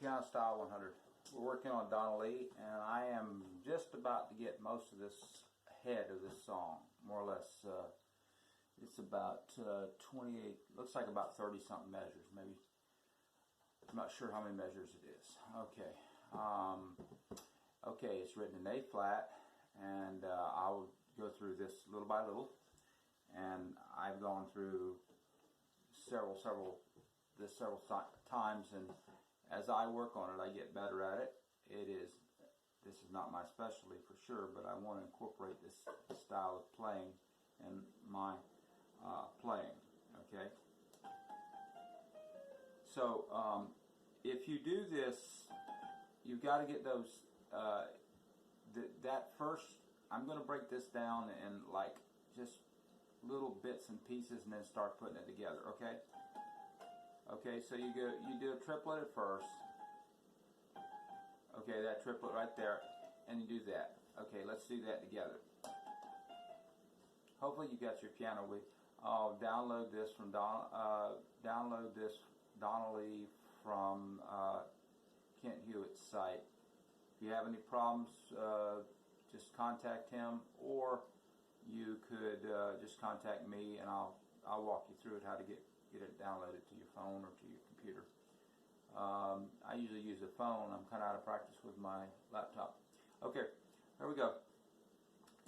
Piano Style 100. We're working on Donna Lee, and I am just about to get most of this head of this song, more or less. It's about 28, looks like about 30 something measures, maybe. I'm not sure how many measures it is. Okay. Okay, it's written in A flat, and I'll go through this little by little, and I've gone through several times, and as I work on it, I get better at it. This is not my specialty for sure, but I want to incorporate this style of playing in my playing. Okay. So if you do this, you've got to get those. That first, I'm going to break this down in like just little bits and pieces, and then start putting it together. Okay. Okay, so you do a triplet at first. Okay, that triplet right there, and you do that. Okay, let's do that together. Hopefully you got your piano with. I'll download this from Donna Lee from Kent Hewitt's site. If you have any problems, just contact him, or you could just contact me, and I'll walk you through it, how to get it downloaded to your phone or to your computer. I usually use a phone. I'm kind of out of practice with my laptop. Okay, here we go.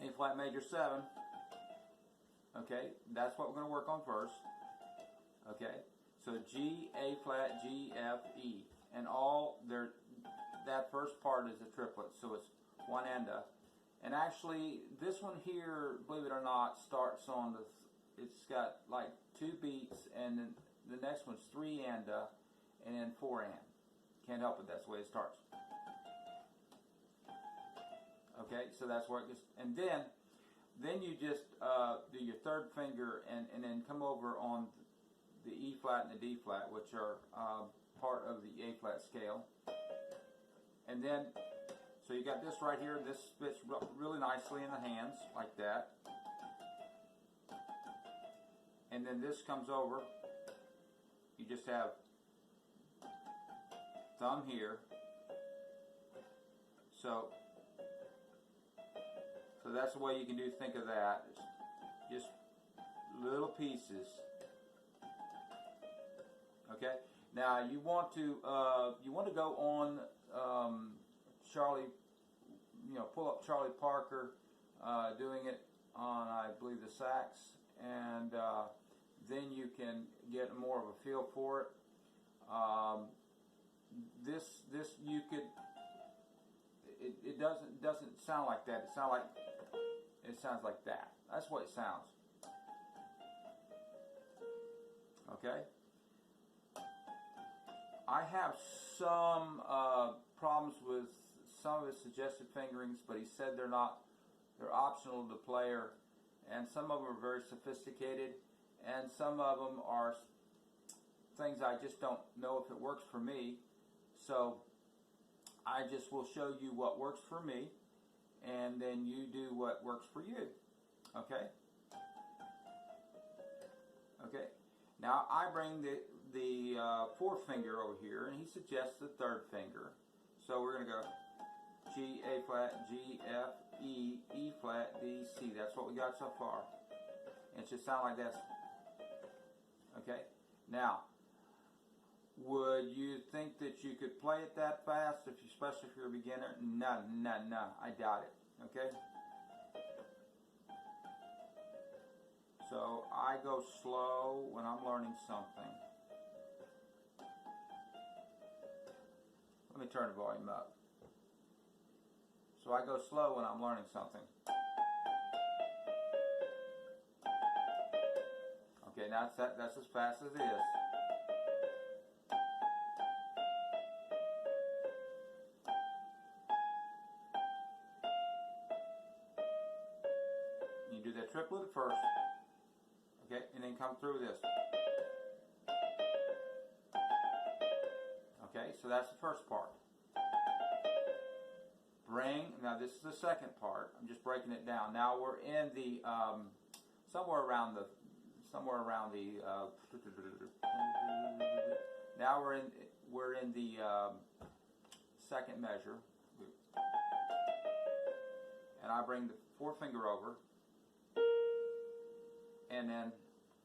A flat major 7. Okay, that's what we're going to work on first. Okay, so G, A flat, G, F, E, and that first part is a triplet, so it's one enda. And actually, this one here, believe it or not, starts on it's got like 2 beats, and then the next one's 3 enda, and then 4 and. Can't help it, that's the way it starts. Okay, so that's where it gets, and then you just do your third finger, and then come over on the E flat and the D flat, which are part of the A flat scale. And then, so you got this right here, this fits really nicely in the hands, like that. And then this comes over, you just have thumb here, so that's the way you can think of that. It's just little pieces. Okay. Now you want to go on Charlie, pull up Charlie Parker doing it on, I believe, the sax, and then you can get more of a feel for it. This you could. It doesn't sound like that. It sounds like that. That's what it sounds. Okay. I have some problems with some of his suggested fingerings, but he said they're optional to the player, and some of them are very sophisticated, and some of them are things I just don't know if it works for me. So I just will show you what works for me, and then you do what works for you. Okay? Okay. Now I bring the fourth finger over here, and he suggests the third finger. So we're going to go G, A flat, G, F, E, E flat, D, C. That's what we got so far. And it should sound like this. Okay? Now, would you think that you could play it that fast, especially if you're a beginner? No, I doubt it. Okay? So I go slow when I'm learning something. Let me turn the volume up. So I go slow when I'm learning something. Okay, now that's as fast as it is. You do that triplet first. Okay, and then come through this. Okay, so that's the first part. Now this is the second part. I'm just breaking it down. Now we're in the somewhere around the now we're we're in the second measure, and I bring the forefinger over, and then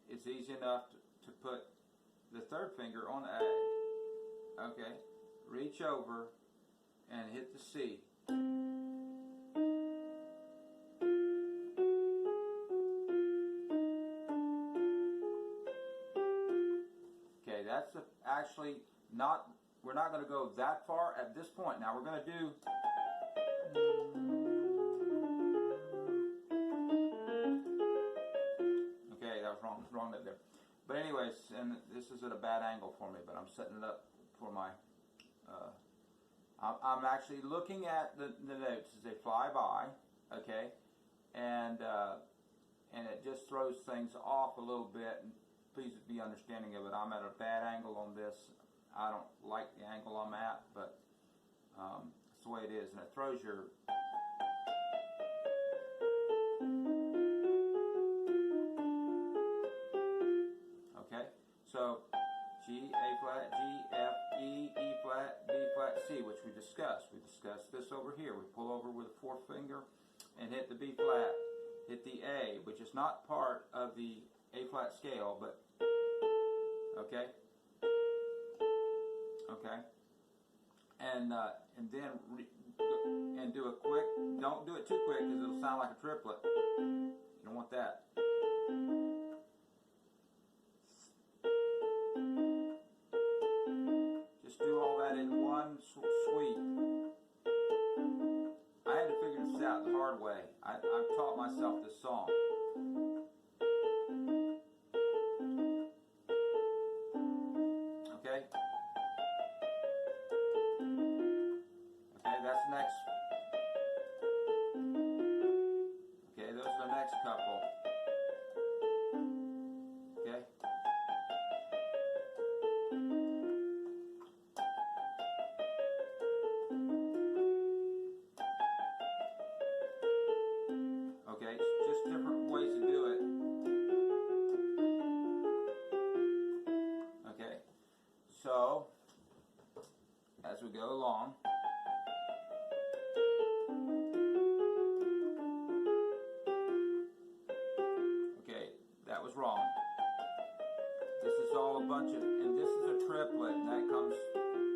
it's easy enough to put the third finger on A. Okay, reach over and hit the C. Okay, that's actually not, we're not going to go that far at this point. Now we're going to do, okay, that was wrong note there. But anyways, and this is at a bad angle for me, but I'm setting it up for my, I'm actually looking at the notes as they fly by, okay, and it just throws things off a little bit, and please be understanding of it. I'm at a bad angle on this. I don't like the angle I'm at, but it's the way it is, and it throws your okay. So G, A flat, G, F, E, E flat, B flat, C, which we discussed. We discussed this over here. We pull over with a forefinger and hit the B flat, hit the A, which is not part of the A flat scale, but okay, okay, and then and do a quick. Don't do it too quick because it'll sound like a triplet. You don't want that. Just do all that in one sweep. I had to figure this out the hard way. I've taught myself this song. Okay? Okay, that's next. Okay, those are the next couple. Okay? Okay, just different ways to do it. Okay, so as we go along, okay, that was wrong. This is all a bunch of, and this is a triplet, and that comes,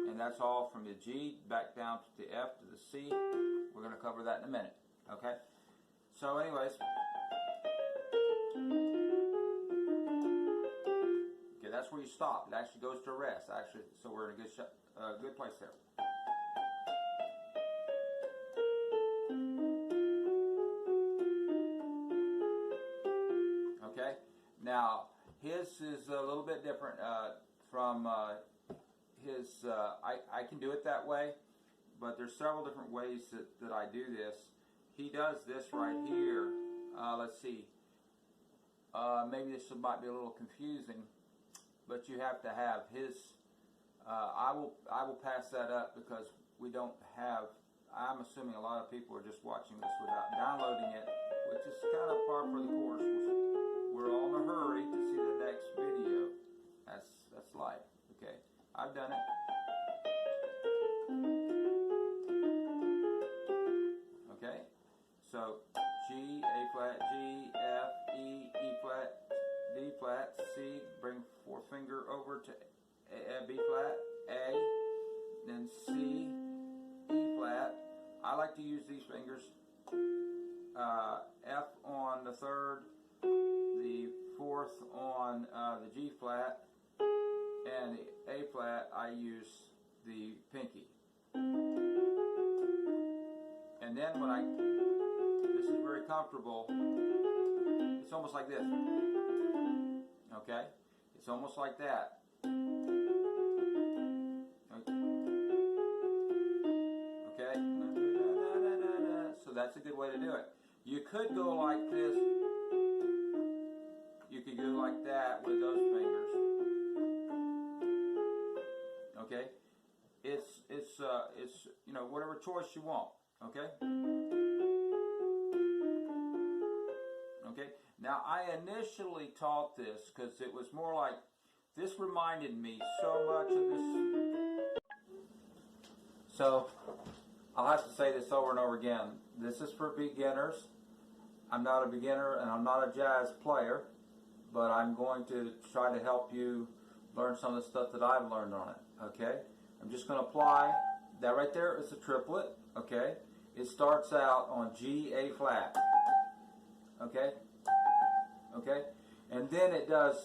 and that's all from the G back down to the F to the C. We're going to cover that in a minute. Okay. So anyways, okay, that's where you stop. It actually goes to rest. Actually, so we're in a good place there. Okay. Now his is a little bit different from his. I can do it that way, but there's several different ways that I do this. He does this right here. Let's see. Maybe this might be a little confusing, but you have to have his. I will pass that up because we don't have. I'm assuming a lot of people are just watching this without downloading it, which is kind of par for the course. We're all in a hurry to see the next video. That's life. Okay, I've done it. Okay. So G, A flat, G, F, E, E flat, D flat, C, bring forefinger over to B flat, A, then C, E flat. I like to use these fingers. F on the third, the fourth on the G flat, and the A flat I use the pinky. And then when this is very comfortable, it's almost like this. Okay? It's almost like that. Okay? So that's a good way to do it. You could go like this. You could go like that with those fingers. Okay? It's whatever choice you want. Okay? Okay? Now, I initially taught this because it was more like, this reminded me so much of this So I'll have to say this over and over again. This is for beginners. I'm not a beginner and I'm not a jazz player, but I'm going to try to help you learn some of the stuff that I've learned on it. Okay? I'm just going to apply. That right there is a triplet. Okay? It starts out on G, A flat. Okay? Okay? And then it does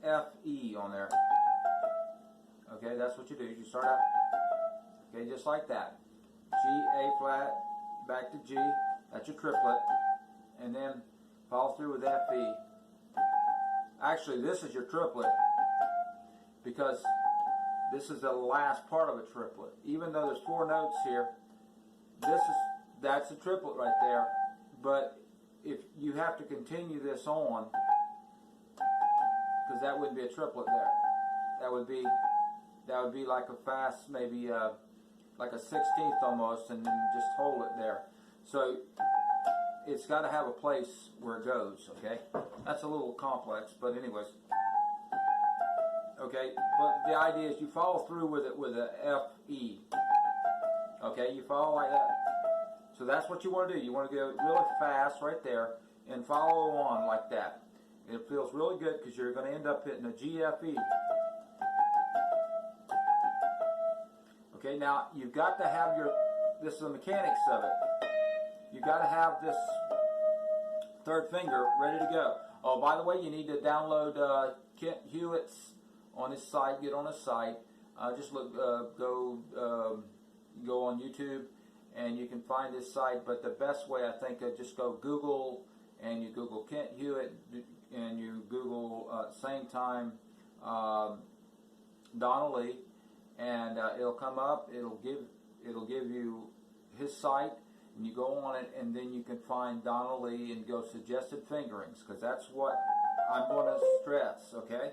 F, E on there. Okay, that's what you do. You start out, okay, just like that. G, A flat, back to G. That's your triplet. And then follow through with F, E. Actually, this is your triplet because this is the last part of a triplet. Even though there's 4 notes here, that's a triplet right there. But if you have to continue this on, because that wouldn't be a triplet there. That would be like a fast, maybe like a 16th almost, and then just hold it there. So it's got to have a place where it goes. Okay, that's a little complex, but anyways. Okay, but the idea is you follow through with it with a F, E. Okay, you follow like that. So that's what you want to do. You want to go really fast right there and follow on like that. It feels really good because you're going to end up hitting a G, F, E. Okay, now you've got to have this is the mechanics of it. You've got to have this 3rd finger ready to go. Oh, by the way, you need to download Kent Hewitt's on his site. Get on his site. Just look, go on YouTube, and you can find his site. But the best way, I think, just go Google, and you Google Kent Hewitt, and you Google same time Donald Lee, and it'll come up. It'll give you his site, and you go on it, and then you can find Donald Lee and go suggested fingerings, because that's what I'm going to stress. Okay.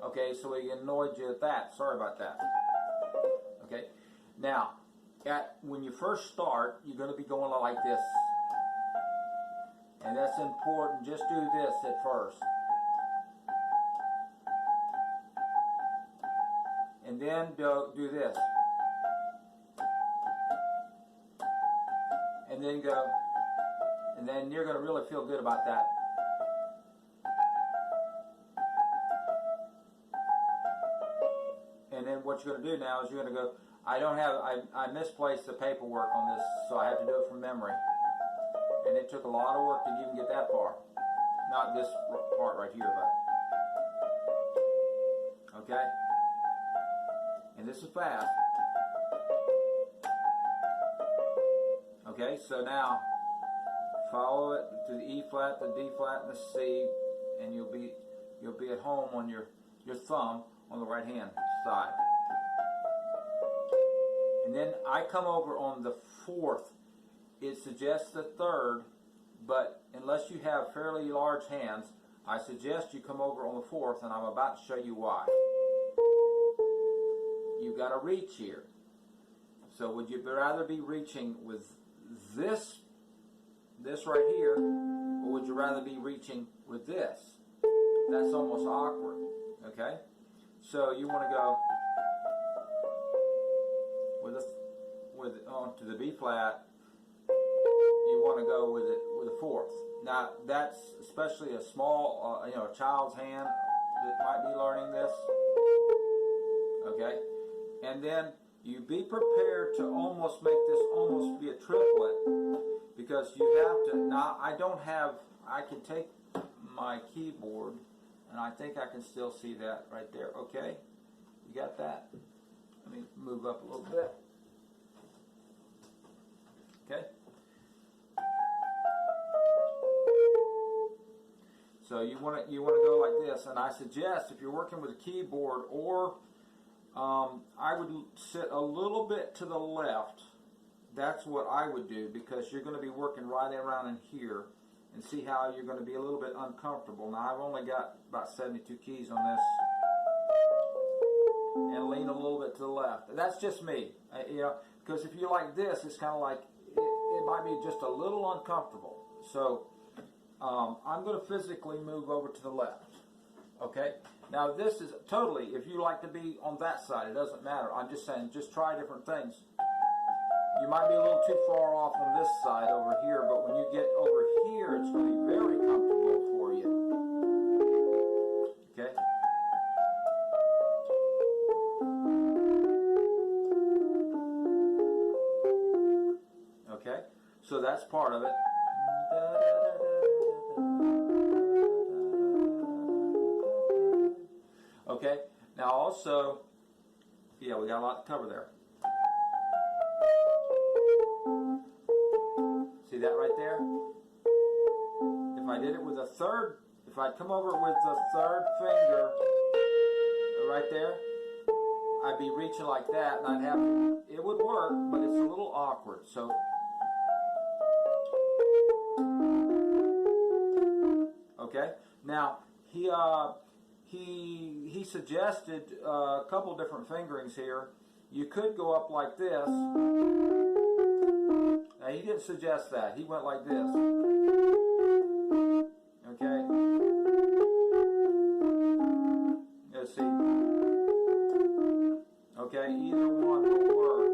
Okay, so we annoyed you at that. Sorry about that. Okay, now, when you first start, you're going to be going like this. And that's important. Just do this at first. And then do this. And then go. And then you're going to really feel good about that. And then what you're going to do now is you're going to go, I misplaced the paperwork on this, so I have to do it from memory. And it took a lot of work to even get that far. Not this part right here, but. Okay? And this is fast. Okay, so now follow it to the E flat, the D flat, and the C, and you'll be at home on your thumb on the right hand side. And then I come over on the 4th. It suggests the 3rd, but unless you have fairly large hands, I suggest you come over on the 4th, and I'm about to show you why. You've got to reach here. So would you rather be reaching with this right here, or would you rather be reaching with this? That's almost awkward. Okay? So you want to go onto the B flat. You want to go with it with a 4th. Now that's especially a small, a child's hand that might be learning this. Okay, and then you be prepared to almost make this almost be a triplet, because you have to. Now I can take my keyboard, and I think I can still see that right there. Okay, you got that? Let me move up a little bit. Okay. So you want to go like this, and I suggest if you're working with a keyboard, or I would sit a little bit to the left. That's what I would do, because you're going to be working right around in here, and see how you're going to be a little bit uncomfortable. Now I've only got about 72 keys on this, and lean a little bit to the left. That's just me, because if you like this, it's kind of like it might be just a little uncomfortable. So I'm going to physically move over to the left. Okay? Now this is totally, if you like to be on that side, it doesn't matter. I'm just saying, just try different things. You might be a little too far off on this side over here, but when you get over here, it's going to be very comfortable for you. Okay? Okay? So that's part of it. Okay? Now also, yeah, we got a lot to cover there. See that right there? If I did it with a third, if I'd come over with the third finger right there, I'd be reaching like that, and I'd have, it would work, but it's a little awkward. So, okay. Now he suggested a couple different fingerings here. You could go up like this. Now, he didn't suggest that. He went like this. Okay? Let's see. Okay, either one will work.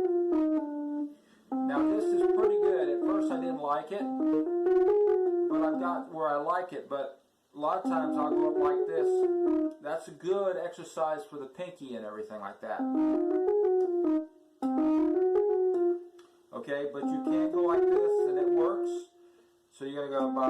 Now, this is pretty good. At first, I didn't like it, but I've got where I like it. But a lot of times, I'll go up like this. That's a good exercise for the pinky and everything like that. Okay, but you can't go like this and it works. So you're going to go by.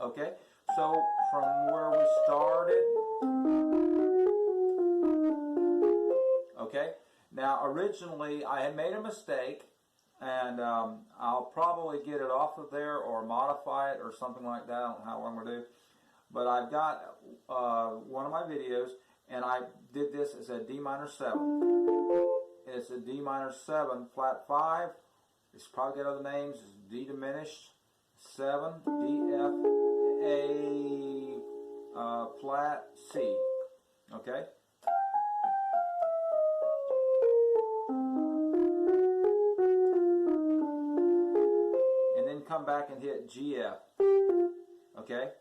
Okay, so from where we started. Okay. Now, originally, I had made a mistake, and I'll probably get it off of there or modify it or something like that. I don't know how I'm going to do. But I've got one of my videos, and I did this as a D minor 7. It's a D minor 7, flat 5. It's probably got other names. It's D diminished, 7, D, F, A, flat, C. Okay? Come back and hit GF. Okay?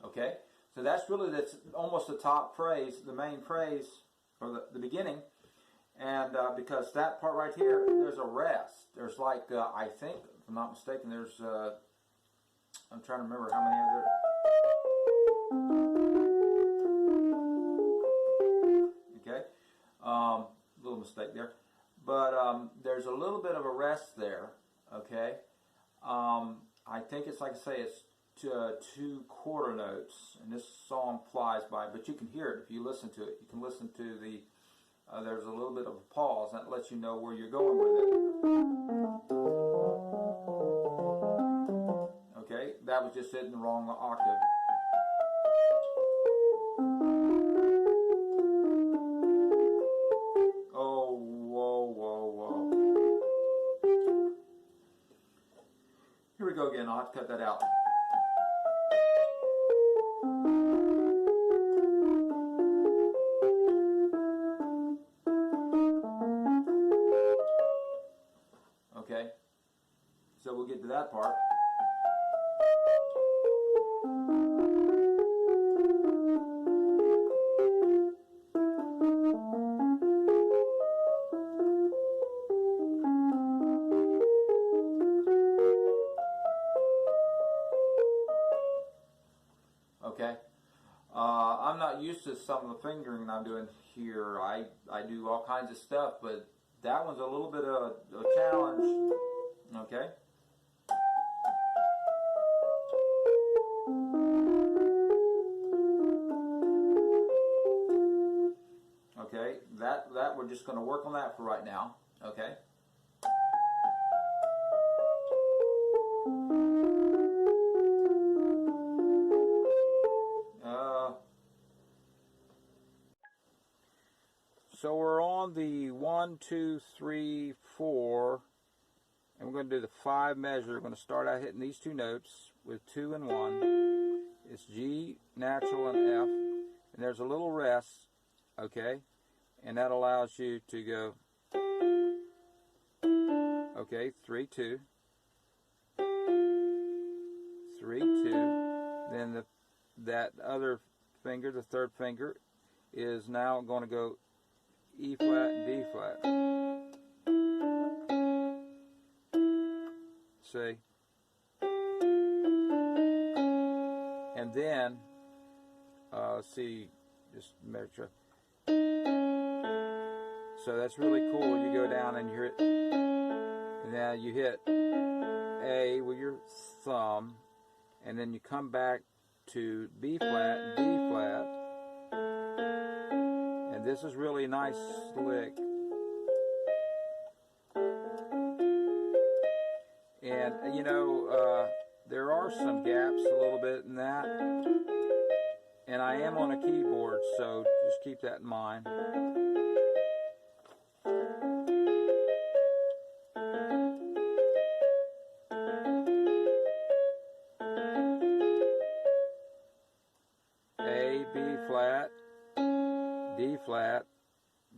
Okay? So that's really, that's almost the top phrase, the main phrase, or the beginning. And because that part right here, there's a rest. There's like, I think, if I'm not mistaken, there's, I'm trying to remember how many other. Okay? Little mistake there. But there's a little bit of a rest there. Okay? I think it's, like I say, it's 2 quarter notes. And this song flies by, but you can hear it if you listen to it. You can listen to the, there's a little bit of a pause. That lets you know where you're going with it. Okay? That was just hitting the wrong octave. Here we go again. I'll have to cut that out. Okay. So we'll get to that part. Okay, I'm not used to some of the fingering I'm doing here. I do all kinds of stuff, but that one's a little bit of a challenge. Okay. Okay, that we're just going to work on that for right now. Okay. So we're on the 1, 2, 3, 4, and we're going to do the 5 measure. We're going to start out hitting these 2 notes with 2 and 1. It's G, natural, and F, and there's a little rest, okay, and that allows you to go, okay, 3, 2, 3, 2, then that other finger, the 3rd finger, is now going to go E flat and D flat. See? And then, let's see, just measure. So that's really cool. You go down and you hit, and now you hit A with your thumb, and then you come back to B flat and D flat. And this is really a nice lick. And you know, there are some gaps a little bit in that. And I am on a keyboard, so just keep that in mind. A, B flat, D flat.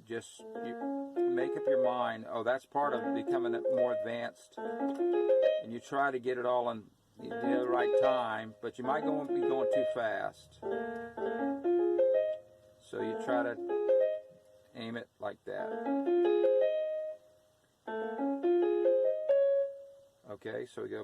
Just you make up your mind. Oh, that's part of becoming more advanced. And you try to get it all in the right time, but you might be going too fast. So you try to aim it like that. Okay, so we go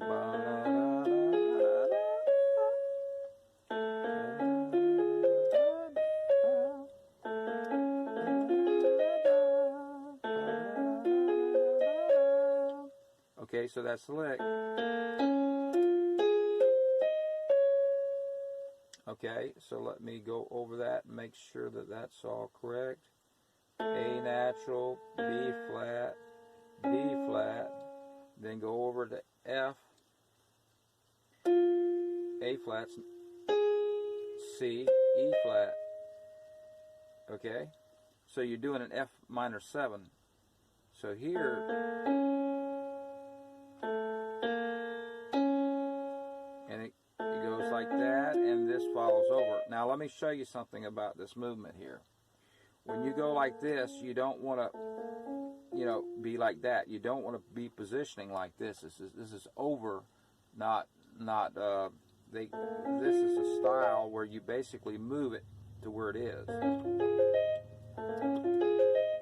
okay, so that's the lick. Okay, so let me go over that and make sure that that's all correct. A natural, B flat, D flat, then go over to F, A flat, C, E flat. Okay, so you're doing an F minor 7. So here, and it goes like that, and this follows over. Now let me show you something about this movement here. When you go like this, you don't want to, you know, be like that. You don't want to be positioning like this. This is over, not. This is a style where you basically move it to where it is.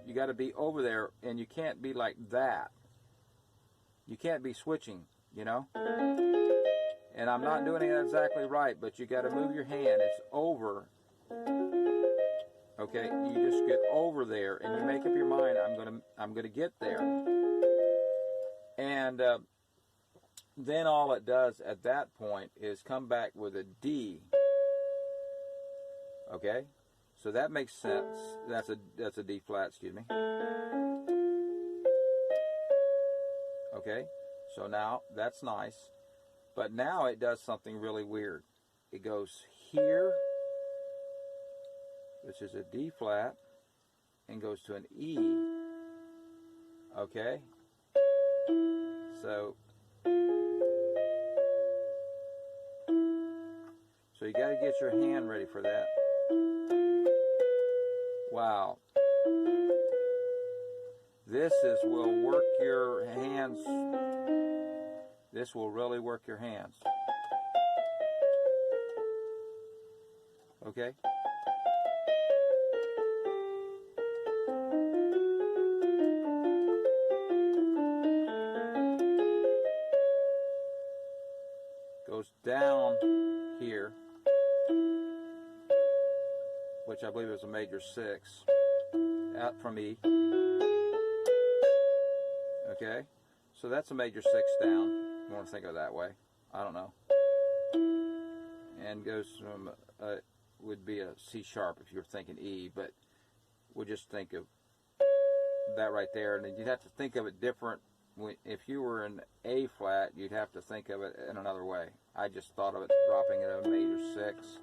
You got to be over there, and you can't be like that. You can't be switching, you know. And I'm not doing it exactly right, but you got to move your hand. It's over. Okay, you just get over there, and you make up your mind. I'm gonna get there. And then all it does at that point is come back with a D. Okay, so that makes sense. That's a D flat. Excuse me. Okay, so now that's nice, but now it does something really weird. It goes here, which is a D flat, and goes to an E. Okay? So you got to get your hand ready for that. Wow. This will work your hands. This will really work your hands. Okay? Goes down here, which I believe is a major 6, out from E. Okay, so that's a major 6 down. You want to think of it that way. I don't know. And goes from would be a C sharp if you're thinking E, but we'll just think of that right there. And then you'd have to think of it different. If you were in A flat, you'd have to think of it in another way. I just thought of it dropping it a major 6,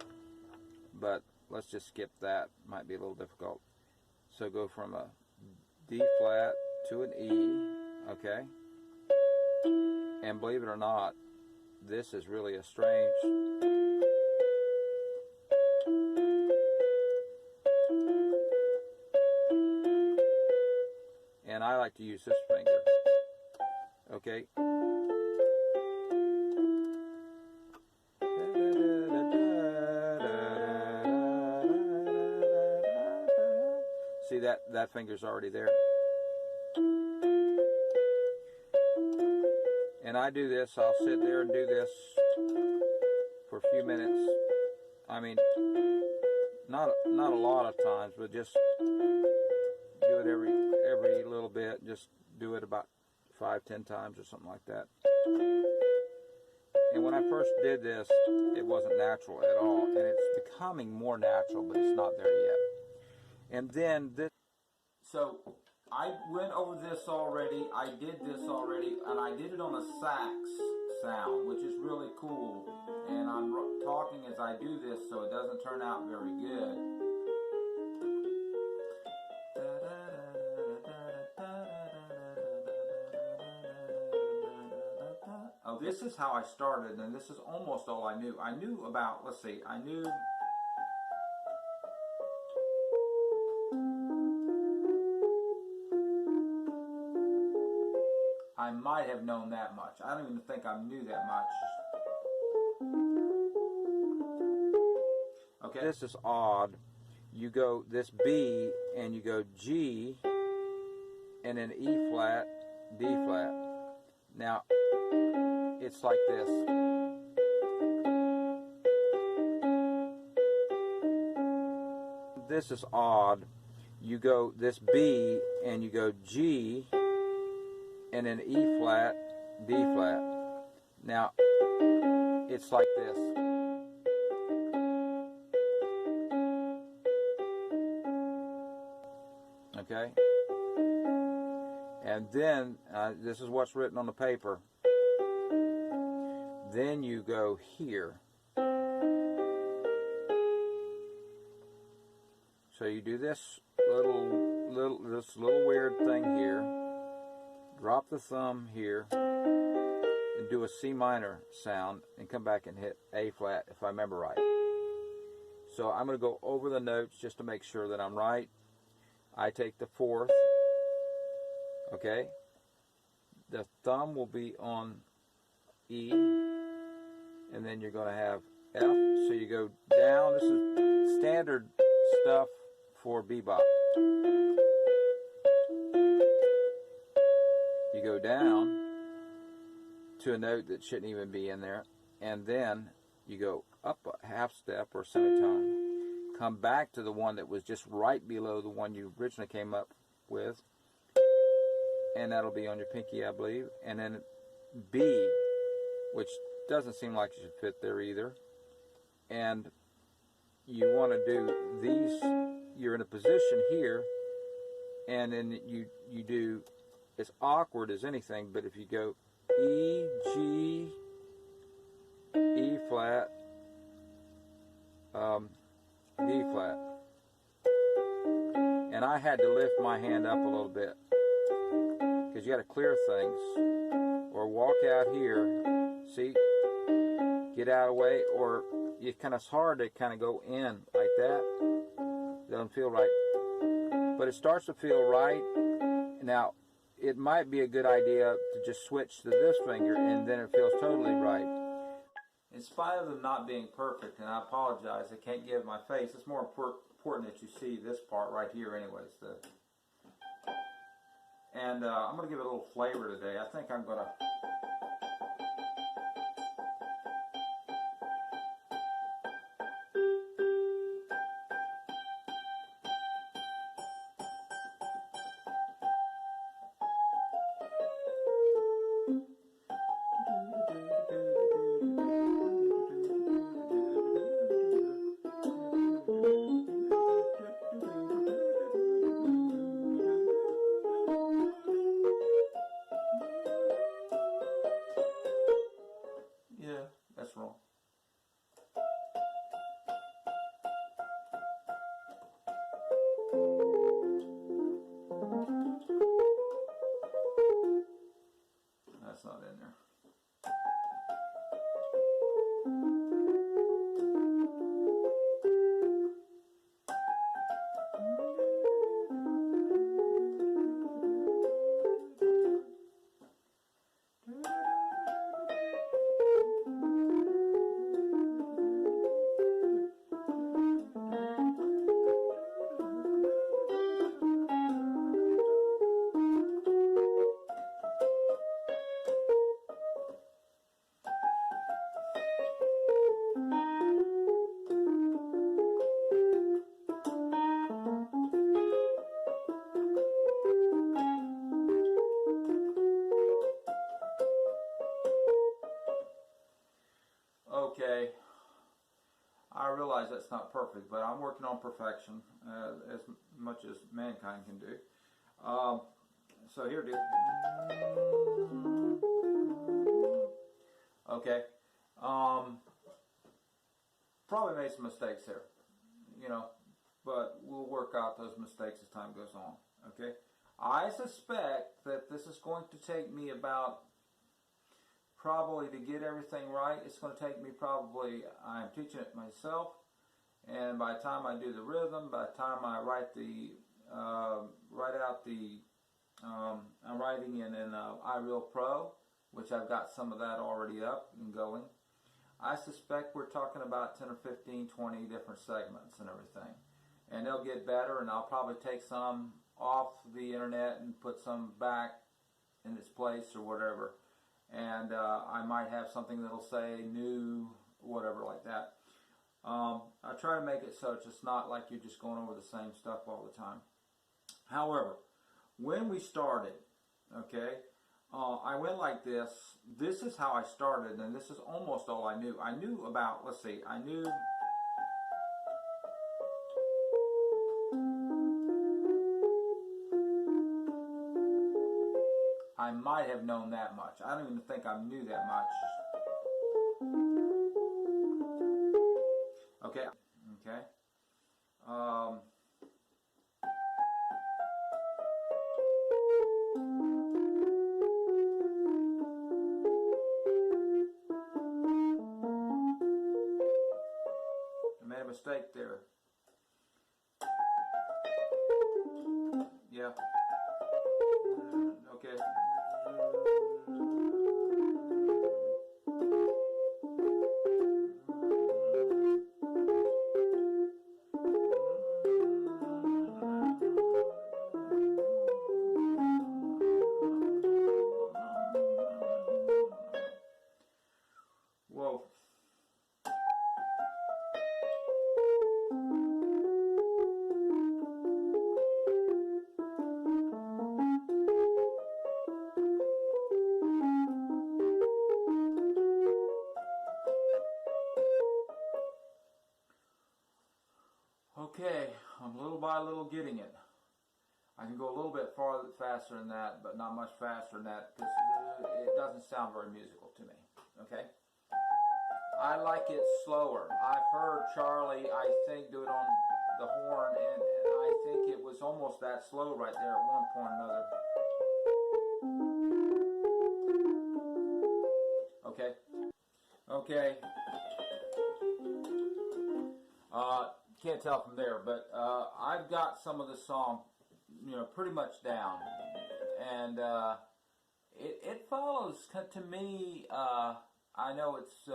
but let's just skip that. Might be a little difficult. So go from a D flat to an E, okay? And believe it or not, this is really a strange... And I like to use this finger, okay? See, that finger's already there. And I do this, I'll sit there and do this for a few minutes. I mean, not a lot of times, but just do it every little bit. Just do it about 5-10 times or something like that. And when I first did this, it wasn't natural at all, and it's becoming more natural, but it's not there yet. And then this. So I went over this already. I did this already, and I did it on a sax sound, which is really cool. And I'm talking as I do this, so it doesn't turn out very good. Oh, this is how I started, and this is almost all I knew. I knew about, let's see, I knew... I might have known that much. I don't even think I knew that much. Okay, this is odd. You go this B, and you go G, and then E flat, D flat. Now, it's like this. This is odd. You go this B, and you go G, and then E flat, D flat. Now, it's like this. Okay? And then, this is what's written on the paper. Then you go here. So you do this little weird thing here. Drop the thumb here and do a C minor sound and come back and hit A flat if I remember right. So I'm going to go over the notes just to make sure that I'm right. I take the fourth, okay? The thumb will be on E, and then you're going to have F. So you go down. This is standard stuff for bebop. You go down to a note that shouldn't even be in there, and then you go up a half step or semitone, come back to the one that was just right below the one you originally came up with, and that'll be on your pinky, I believe, and then B, which doesn't seem like it should fit there either, and you want to do these, you're in a position here, and then you do, it's awkward as anything, but if you go E, G, E flat, D flat, and I had to lift my hand up a little bit because you got to clear things or walk out here, see, get out of the way, or it's hard to kind of go in like that. Doesn't feel right, but it starts to feel right. Now, it might be a good idea to just switch to this finger, and then it feels totally right. In spite of them not being perfect, and I apologize, I can't give my face. It's more important that you see this part right here anyways. And I'm going to give it a little flavor today. I think I'm going to... that's not perfect, but I'm working on perfection as much as mankind can do. So here it is. Okay. Probably made some mistakes here, you know, but we'll work out those mistakes as time goes on. Okay. I suspect that this is going to take me about, probably to get everything right, it's going to take me probably, I'm teaching it myself, and by the time I do the rhythm, by the time I write out the, I'm writing in iReal Pro, which I've got some of that already up and going. I suspect we're talking about 10 or 15, 20 different segments and everything. And they'll get better, and I'll probably take some off the internet and put some back in its place or whatever. And I might have something that'll say new, whatever like that. I try to make it so it's just not like you're just going over the same stuff all the time. However, when we started, okay, I went like this. This is how I started, and this is almost all I knew. I knew about, let's see, I knew... I might have known that much. I don't even think I knew that much. Okay. Okay. I made a mistake there. Yeah. Okay. Whoa. Okay, I'm little by little getting it. I can go a little bit farther, faster than that, but not much faster than that, because it doesn't sound very musical to me. Okay? I like it slower. I've heard Charlie, I think, do it on the horn, and I think it was almost that slow right there at one point or another. Okay? Okay. Can't tell from there, but I've got some of the song, you know, pretty much down, and it follows to me. I know it's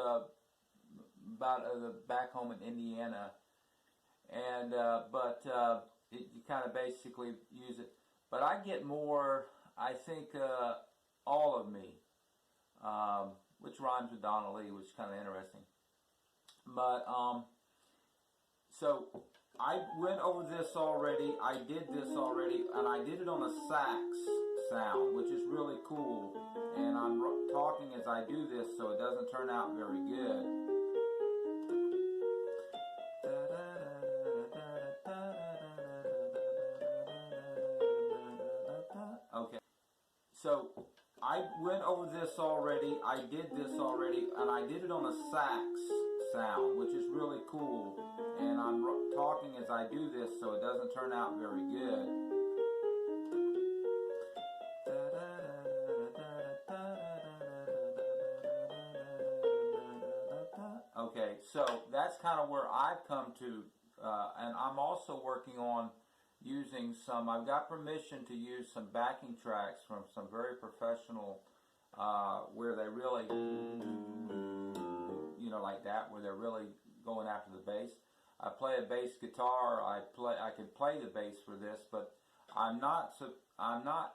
about back home in Indiana, and but you kind of basically use it. But I get more. I think All of Me, which rhymes with Donna Lee, which is kind of interesting. But so I went over this already, I did this already, and I did it on a sax sound, which is really cool. And I'm talking as I do this, so it doesn't turn out very good. Okay, so I went over this already, I did this already, and I did it on a sax sound, which is really cool. And I'm talking as I do this, so it doesn't turn out very good. Okay, so that's kind of where I've come to, and I'm also working on using some, I've got permission to use some backing tracks from some very professional, where they really, you know, like that, where they're really going after the bass. I play a bass guitar. I can play the bass for this, but I'm not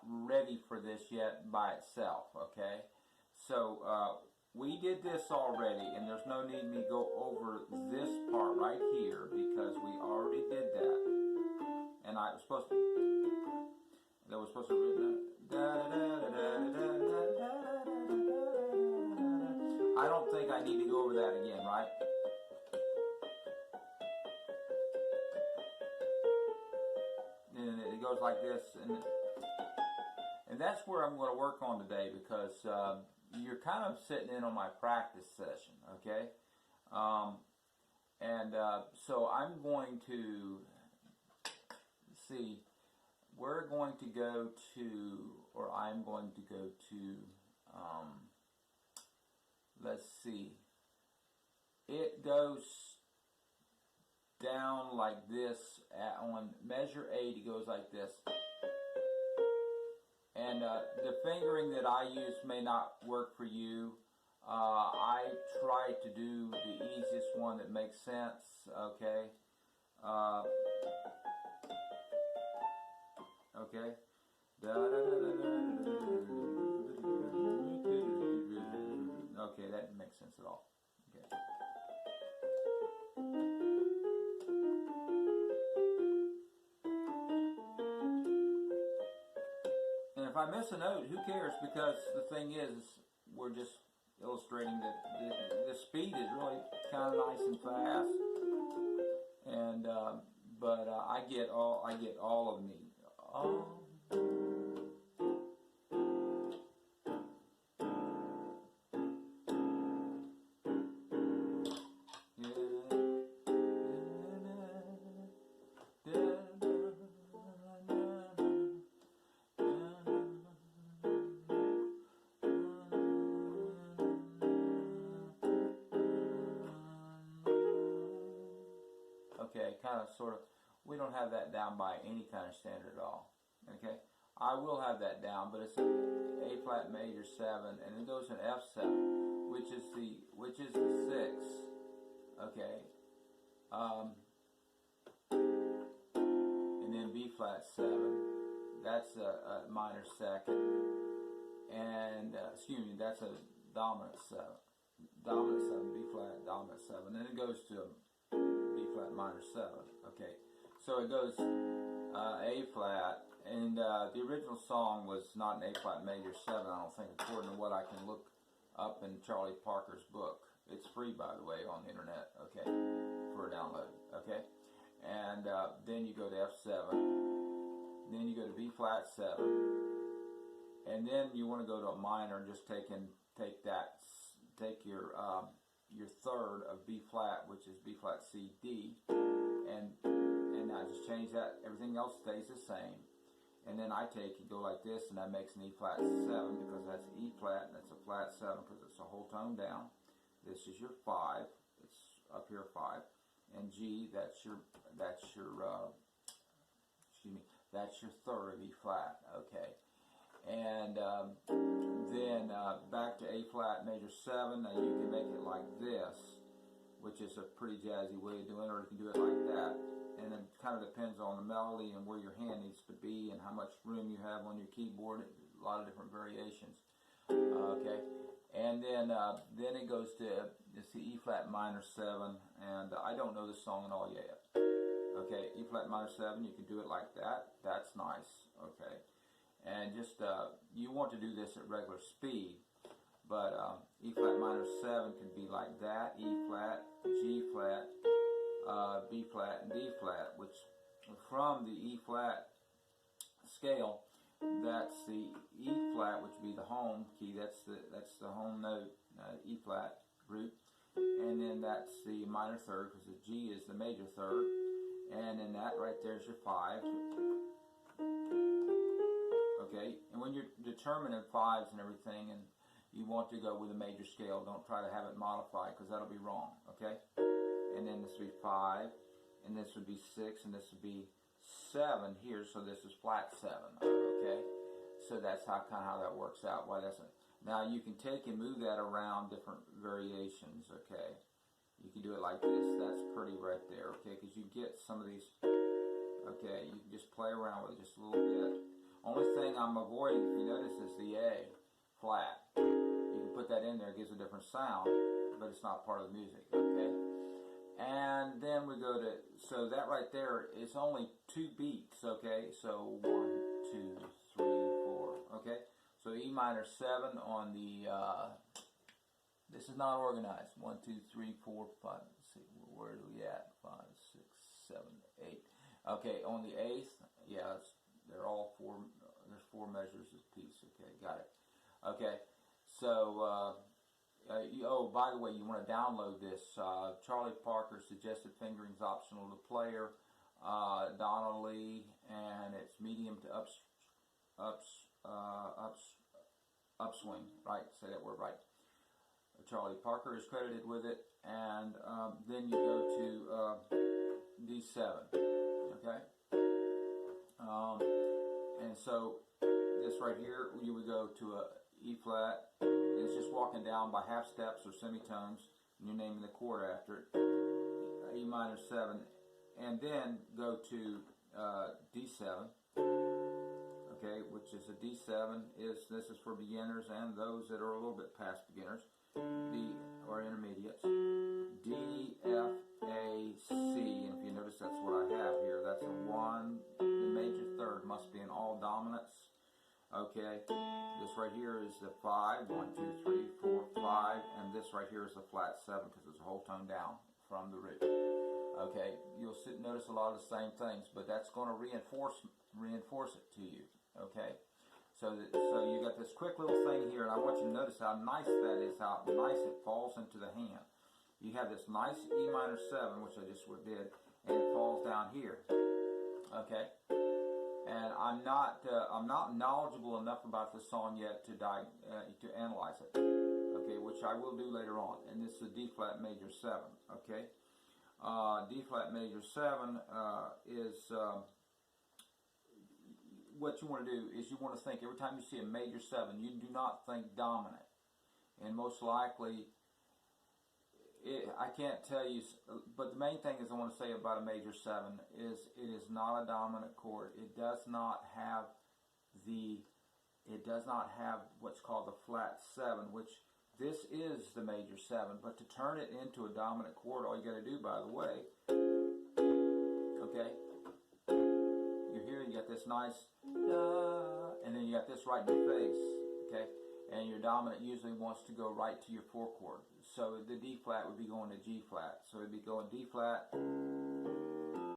ready for this yet by itself. Okay, so we did this already, and there's no need me go over this part right here because we already did that. And I was supposed to. That was supposed to. I don't think I need to go over that again, right? it goes like this, and that's where I'm going to work on today, because you're kind of sitting in on my practice session, okay? So I'm going to see, we're going to go to, or I'm going to go to, let's see, it goes down like this. On measure 8, it goes like this. And the fingering that I use may not work for you. I try to do the easiest one that makes sense, okay? Okay? Okay, that didn't make sense at all. Okay. And if I miss a note, who cares? Because the thing is, we're just illustrating that the speed is really kind of nice and fast. And but I get all of me. Okay, kind of, sort of, we don't have that down by any kind of standard at all. Okay, I will have that down, but it's A flat major 7, and it goes in F7, which is the 6. Okay, and then B flat 7. That's a minor second, and excuse me, that's a dominant 7. Dominant 7, B flat, dominant 7. Then it goes to B flat minor 7. Okay, so it goes A flat, and the original song was not an A flat major 7, I don't think, according to what I can look up in Charlie Parker's book. It's free, by the way, on the internet, okay, for a download, okay? And then you go to F7, then you go to B flat 7, and then you want to go to a minor and just take your third of B flat, which is B flat C D, and I just change that. Everything else stays the same, and then I go like this, and that makes an E flat 7, because that's E flat, and it's a flat 7 because it's a whole tone down. This is your 5. It's up here 5, and G, that's your third of E flat. Okay, and then back to A flat major 7. Now you can make it like this, which is a pretty jazzy way of doing it, or you can do it like that. And it kind of depends on the melody and where your hand needs to be and how much room you have on your keyboard. A lot of different variations. Okay, and then it goes to, it's the E flat minor 7, and I don't know this song at all yet. Okay, E flat minor 7, you can do it like that. That's nice. Okay. And just, you want to do this at regular speed, but E flat minor 7 can be like that, E flat, G flat, B flat, and D flat, which from the E flat scale, that's the E flat, which would be the home key, that's the home note, E flat root, and then that's the minor third, because the G is the major third, and then that right there is your 5. Okay, and when you're determining 5s and everything, and you want to go with a major scale, don't try to have it modified, because that'll be wrong. Okay, and then this would be 5, and this would be 6, and this would be 7 here, so this is flat 7. Okay, so that's how that works out. Why that's now you can take and move that around different variations. Okay, you can do it like this. That's pretty right there. Okay, because you get some of these. Okay, you can just play around with it just a little bit. Only thing I'm avoiding, if you notice, is the A flat. You can put that in there, it gives a different sound, but it's not part of the music, okay? And then we go to, so that right there is only 2 beats, okay? So 1, 2, 3, 4, okay? So E minor 7 on the, this is not organized. 1, 2, 3, 4, 5, let's see, where are we at? 5, 6, 7, 8. Okay, on the 8th, yeah, measures of peace. Okay, got it. Okay, so oh, by the way, you want to download this. Charlie Parker suggested fingering's optional to player. Donald Lee, and it's medium to upswing. Right, say that word right. Charlie Parker is credited with it, and then you go to D7. Okay, and so this right here, you would go to a E flat. It's just walking down by half steps or semitones, and you're naming the chord after it. E minor 7, and then go to D7. Okay, which is a D7. This is for beginners and those that are a little bit past beginners, or intermediates. D, F, A, C, and if you notice that's what I have here. That's a 1. The major third must be in all dominants. Okay, this right here is the 5, 1, 2, 3, 4, 5, and this right here is the flat 7 because it's a whole tone down from the root. Okay, you'll notice a lot of the same things, but that's going to reinforce it to you. Okay, so you got this quick little thing here, and I want you to notice how nice that is, how nice it falls into the hand. You have this nice E minor 7, which I just did, and it falls down here. Okay. And I'm not knowledgeable enough about this song yet to analyze it. Okay, which I will do later on. And this is a D flat major 7. Okay, D flat major 7 is what you want to do is you want to think every time you see a major 7, you do not think dominant, and most likely. I can't tell you, but the main thing is I want to say about a major 7 is it is not a dominant chord. It does not have what's called the flat 7, which this is the major 7. But to turn it into a dominant chord, all you got to do, by the way, okay, you're here. You got this nice, and then you got this right in your face, okay. And your dominant usually wants to go right to your 4 chord. So the D flat would be going to G flat. So it'd be going D flat,